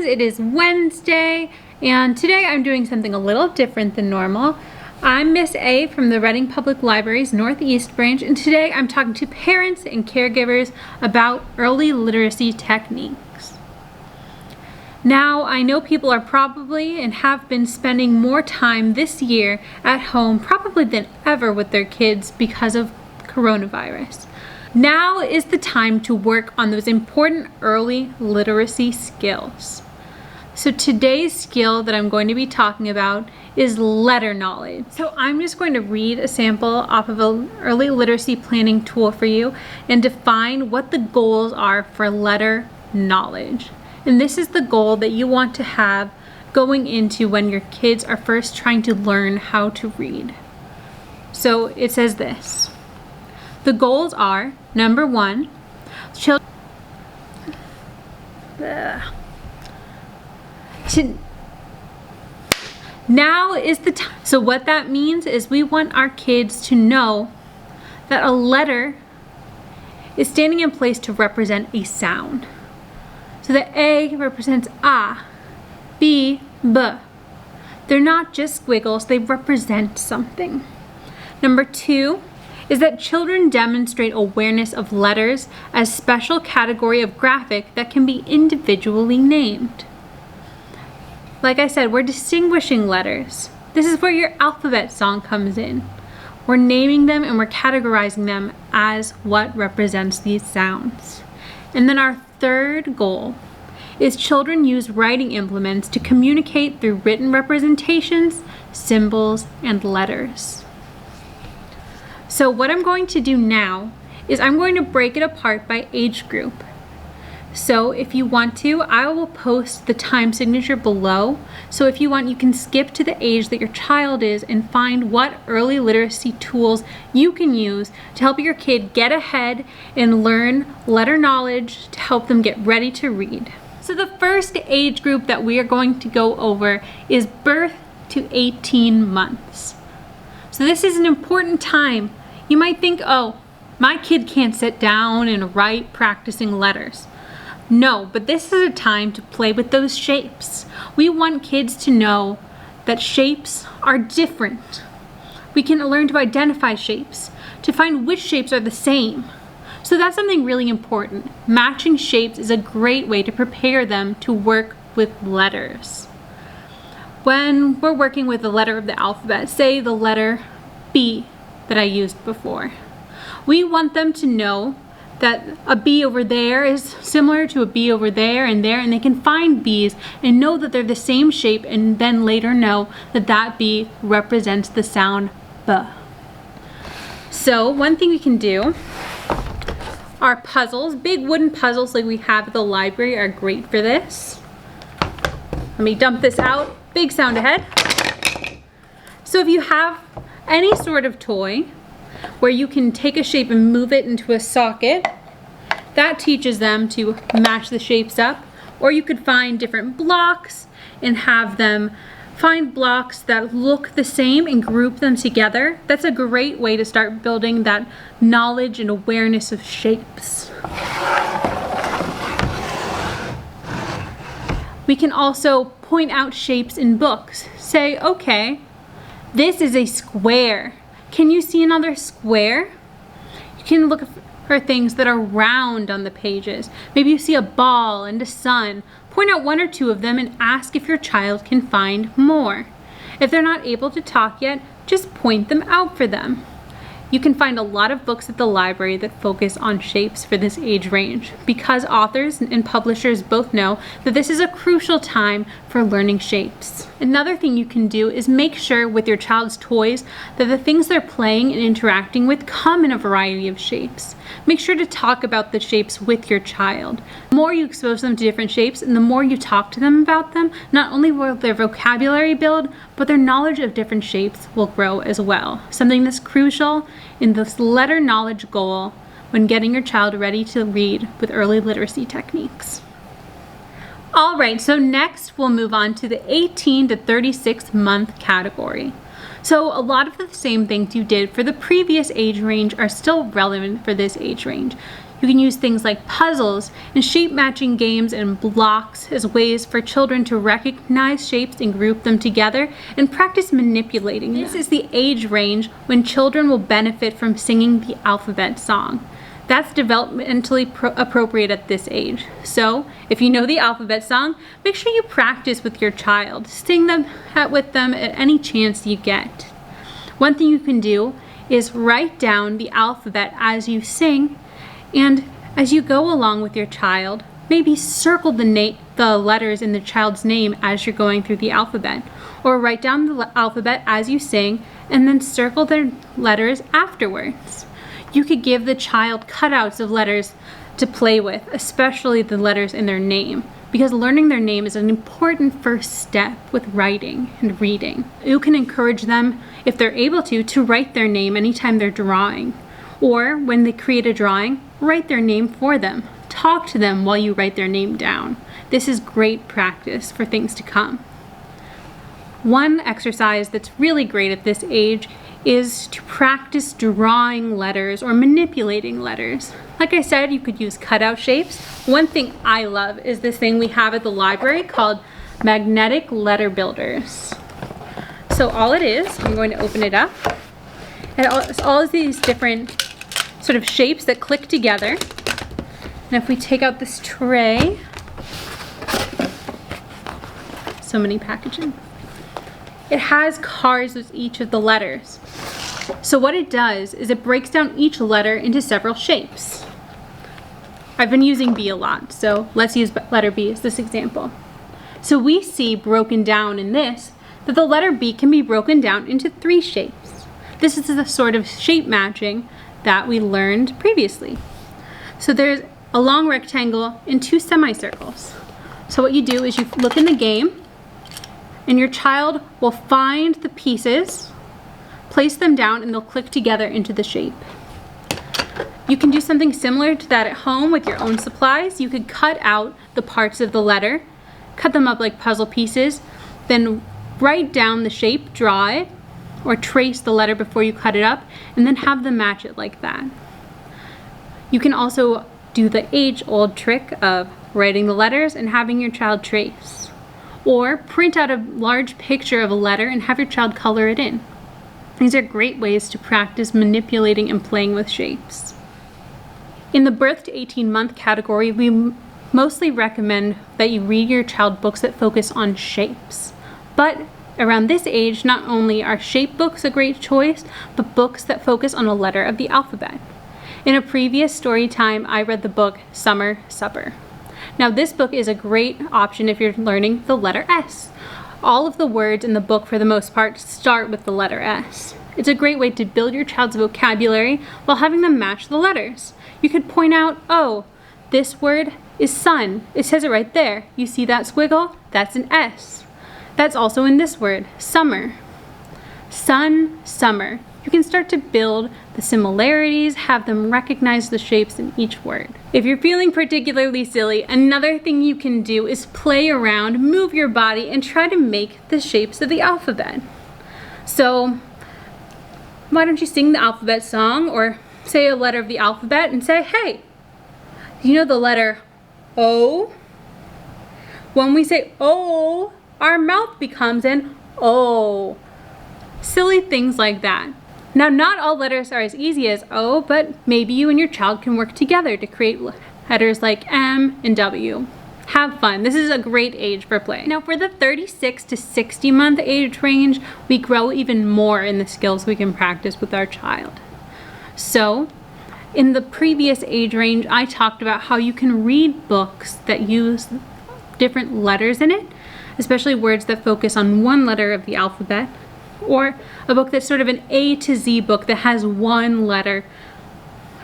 friends, it is Wednesday, and today I'm doing something a little different than normal. I'm Miss A from the Reading Public Library's Northeast branch, and today I'm talking to parents and caregivers about early literacy techniques. Now, I know people are probably and have been spending more time this year at home probably than ever with their kids because of coronavirus. Now is the time to work on those important early literacy skills. So today's skill that I'm going to be talking about is letter knowledge. So I'm just going to read a sample off of an early literacy planning tool for you and define what the goals are for letter knowledge. And this is the goal that you want to have going into when your kids are first trying to learn how to read. So it says this. The goals are, number one, now is the time. So what that means is we want our kids to know that a letter is standing in place to represent a sound. So the A represents A, B, B. They're not just squiggles, they represent something. Number two is that children demonstrate awareness of letters as special category of graphic that can be individually named. Like I said, we're distinguishing letters. This is where your alphabet song comes in. We're naming them and we're categorizing them as what represents these sounds. And then our third goal is children use writing implements to communicate through written representations, symbols, and letters. So what I'm going to do now is I'm going to break it apart by age group. So if you want to, I will post the time signature below. So if you want, you can skip to the age that your child is and find what early literacy tools you can use to help your kid get ahead and learn letter knowledge to help them get ready to read. So the first age group that we are going to go over is birth to 18 months. So this is an important time. You might think, oh, my kid can't sit down and write practicing letters. No, but this is a time to play with those shapes. We want kids to know that shapes are different. We can learn to identify shapes, to find which shapes are the same. So that's something really important. Matching shapes is a great way to prepare them to work with letters. When we're working with the letter of the alphabet, say the letter B that I used before, we want them to know that a B over there is similar to a B over there, and they can find B's and know that they're the same shape, and then later know that that B represents the sound B. So one thing we can do are puzzles. Big wooden puzzles like we have at the library are great for this. Let me dump this out. Big sound ahead. So if you have any sort of toy where you can take a shape and move it into a socket, that teaches them to match the shapes up. Or you could find different blocks and have them find blocks that look the same and group them together. That's a great way to start building that knowledge and awareness of shapes. We can also point out shapes in books. Say, okay, this is a square. Can you see another square? You can look for things that are round on the pages. Maybe you see a ball and a sun. Point out one or two of them and ask if your child can find more. If they're not able to talk yet, just point them out for them. You can find a lot of books at the library that focus on shapes for this age range, because authors and publishers both know that this is a crucial time for learning shapes. Another thing you can do is make sure with your child's toys that the things they're playing and interacting with come in a variety of shapes. Make sure to talk about the shapes with your child. The more you expose them to different shapes and the more you talk to them about them, not only will their vocabulary build, but their knowledge of different shapes will grow as well. Something that's crucial in this letter knowledge goal when getting your child ready to read with early literacy techniques. All right, so next we'll move on to the 18 to 36 month category. So a lot of the same things you did for the previous age range are still relevant for this age range. You can use things like puzzles and shape matching games and blocks as ways for children to recognize shapes and group them together and practice manipulating them. This is the age range when children will benefit from singing the alphabet song. That's developmentally appropriate at this age. So if you know the alphabet song, make sure you practice with your child. Sing them with them at any chance you get. One thing you can do is write down the alphabet as you sing, and as you go along with your child, maybe circle the letters in the child's name as you're going through the alphabet, or write down the alphabet as you sing and then circle their letters afterwards. You could give the child cutouts of letters to play with, especially the letters in their name, because learning their name is an important first step with writing and reading. You can encourage them, if they're able to write their name anytime they're drawing. Or when they create a drawing, write their name for them. Talk to them while you write their name down. This is great practice for things to come. One exercise that's really great at this age is to practice drawing letters or manipulating letters. Like I said, you could use cutout shapes. One thing I love is this thing we have at the library called magnetic letter builders. So all it is, I'm going to open it up. It's all of these different sort of shapes that click together. And if we take out this tray, so many packaging. It has cards with each of the letters. So what it does is it breaks down each letter into several shapes. I've been using B a lot, so let's use letter B as this example. So we see broken down in this that the letter B can be broken down into 3 shapes. This is the sort of shape matching that we learned previously. So there's a long rectangle and 2 semicircles. So what you do is you look in the game, and your child will find the pieces, place them down, and they'll click together into the shape. You can do something similar to that at home with your own supplies. You could cut out the parts of the letter, cut them up like puzzle pieces, then write down the shape, draw it, or trace the letter before you cut it up, and then have them match it like that. You can also do the age-old trick of writing the letters and having your child trace. Or print out a large picture of a letter and have your child color it in. These are great ways to practice manipulating and playing with shapes. In the birth to 18-month category, we mostly recommend that you read your child books that focus on shapes. But around this age, not only are shape books a great choice, but books that focus on a letter of the alphabet. In a previous story time, I read the book Summer Supper. Now this book is a great option if you're learning the letter S. All of the words in the book for the most part start with the letter S. It's a great way to build your child's vocabulary while having them match the letters. You could point out, oh, this word is sun. It says it right there. You see that squiggle? That's an S. That's also in this word, summer. Sun, summer. You can start to build the similarities, have them recognize the shapes in each word. If you're feeling particularly silly, another thing you can do is play around, move your body, and try to make the shapes of the alphabet. So why don't you sing the alphabet song or say a letter of the alphabet and say, hey, you know the letter O? When we say O, our mouth becomes an O. Silly things like that. Now, not all letters are as easy as O, but maybe you and your child can work together to create letters like M and W. Have fun. This is a great age for play. Now, for the 36 to 60 month age range, we grow even more in the skills we can practice with our child. So, in the previous age range, I talked about how you can read books that use different letters in it, especially words that focus on one letter of the alphabet, or a book that's sort of an A to Z book that has one letter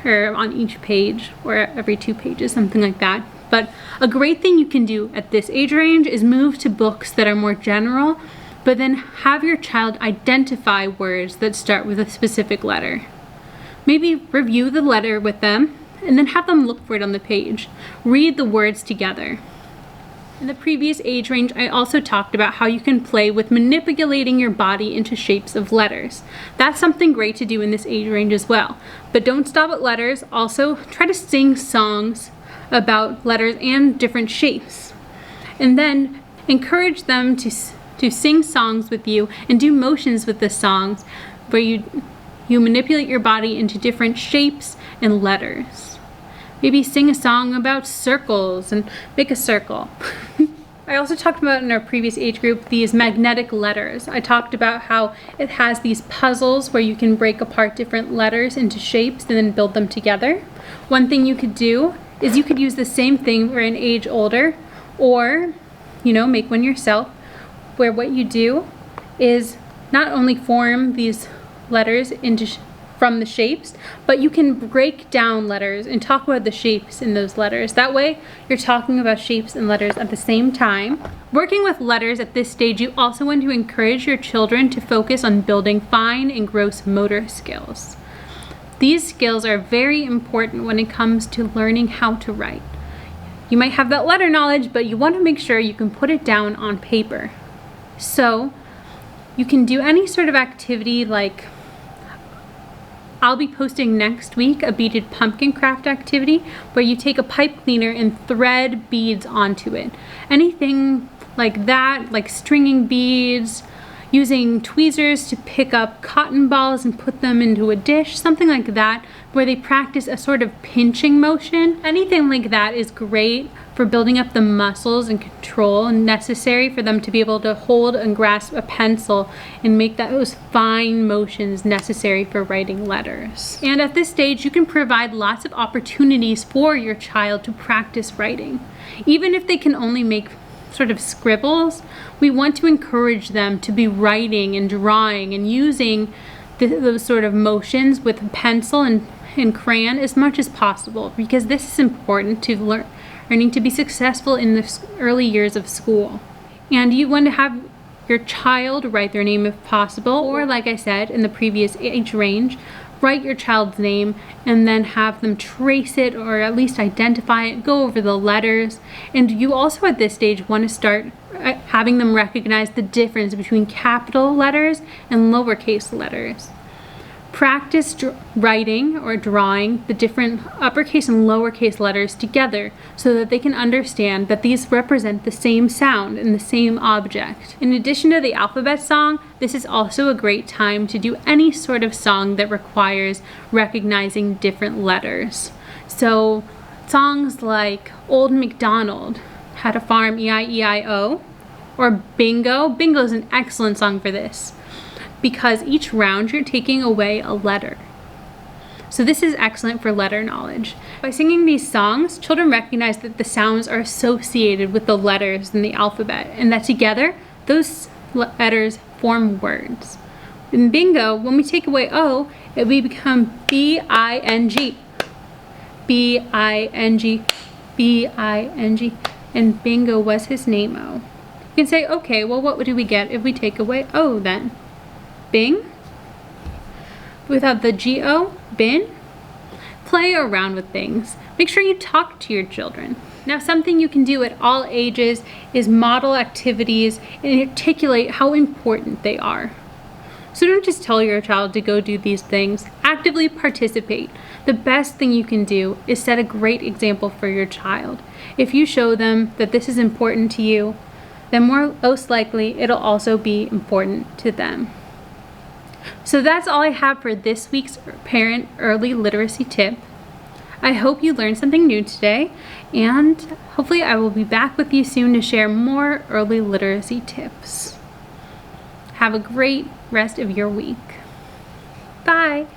on each page or every 2 pages, something like that. But a great thing you can do at this age range is move to books that are more general, but then have your child identify words that start with a specific letter. Maybe review the letter with them and then have them look for it on the page. Read the words together. In the previous age range, I also talked about how you can play with manipulating your body into shapes of letters. That's something great to do in this age range as well. But don't stop at letters. Also, try to sing songs about letters and different shapes. And then encourage them to sing songs with you and do motions with the songs where you manipulate your body into different shapes and letters. Maybe sing a song about circles and make a circle. I also talked about in our previous age group these magnetic letters. I talked about how it has these puzzles where you can break apart different letters into shapes and then build them together. One thing you could do is you could use the same thing for an age older, or make one yourself, where what you do is not only form these letters from the shapes, but you can break down letters and talk about the shapes in those letters. That way, you're talking about shapes and letters at the same time. Working with letters at this stage, you also want to encourage your children to focus on building fine and gross motor skills. These skills are very important when it comes to learning how to write. You might have that letter knowledge, but you want to make sure you can put it down on paper. So, you can do any sort of activity like I'll be posting next week a beaded pumpkin craft activity where you take a pipe cleaner and thread beads onto it. Anything like that, like stringing beads, using tweezers to pick up cotton balls and put them into a dish, something like that, where they practice a sort of pinching motion. Anything like that is great for building up the muscles and control necessary for them to be able to hold and grasp a pencil and make those fine motions necessary for writing letters. And at this stage, you can provide lots of opportunities for your child to practice writing. Even if they can only make sort of scribbles, we want to encourage them to be writing and drawing and using those sort of motions with a pencil and crayon as much as possible, because this is important to learning to be successful in the early years of school. And you want to have your child write their name if possible, or like I said in the previous age range, write your child's name and then have them trace it or at least identify it, go over the letters. And you also at this stage want to start having them recognize the difference between capital letters and lowercase letters. Practice writing or drawing the different uppercase and lowercase letters together so that they can understand that these represent the same sound and the same object. In addition to the alphabet song, this is also a great time to do any sort of song that requires recognizing different letters. So songs like Old MacDonald Had a Farm, E-I-E-I-O, or Bingo. Bingo is an excellent song for this, because each round you're taking away a letter. So this is excellent for letter knowledge. By singing these songs, children recognize that the sounds are associated with the letters in the alphabet, and that together, those letters form words. In Bingo, when we take away O, it will become B-I-N-G. B-I-N-G. B-I-N-G. And Bingo was his name-o. You can say, okay, well, what do we get if we take away O then? Bing? Without the G-O, bin? Play around with things. Make sure you talk to your children. Now, something you can do at all ages is model activities and articulate how important they are. So don't just tell your child to go do these things. Actively participate. The best thing you can do is set a great example for your child. If you show them that this is important to you, then most likely it'll also be important to them. So that's all I have for this week's parent early literacy tip. I hope you learned something new today, and hopefully I will be back with you soon to share more early literacy tips. Have a great rest of your week. Bye.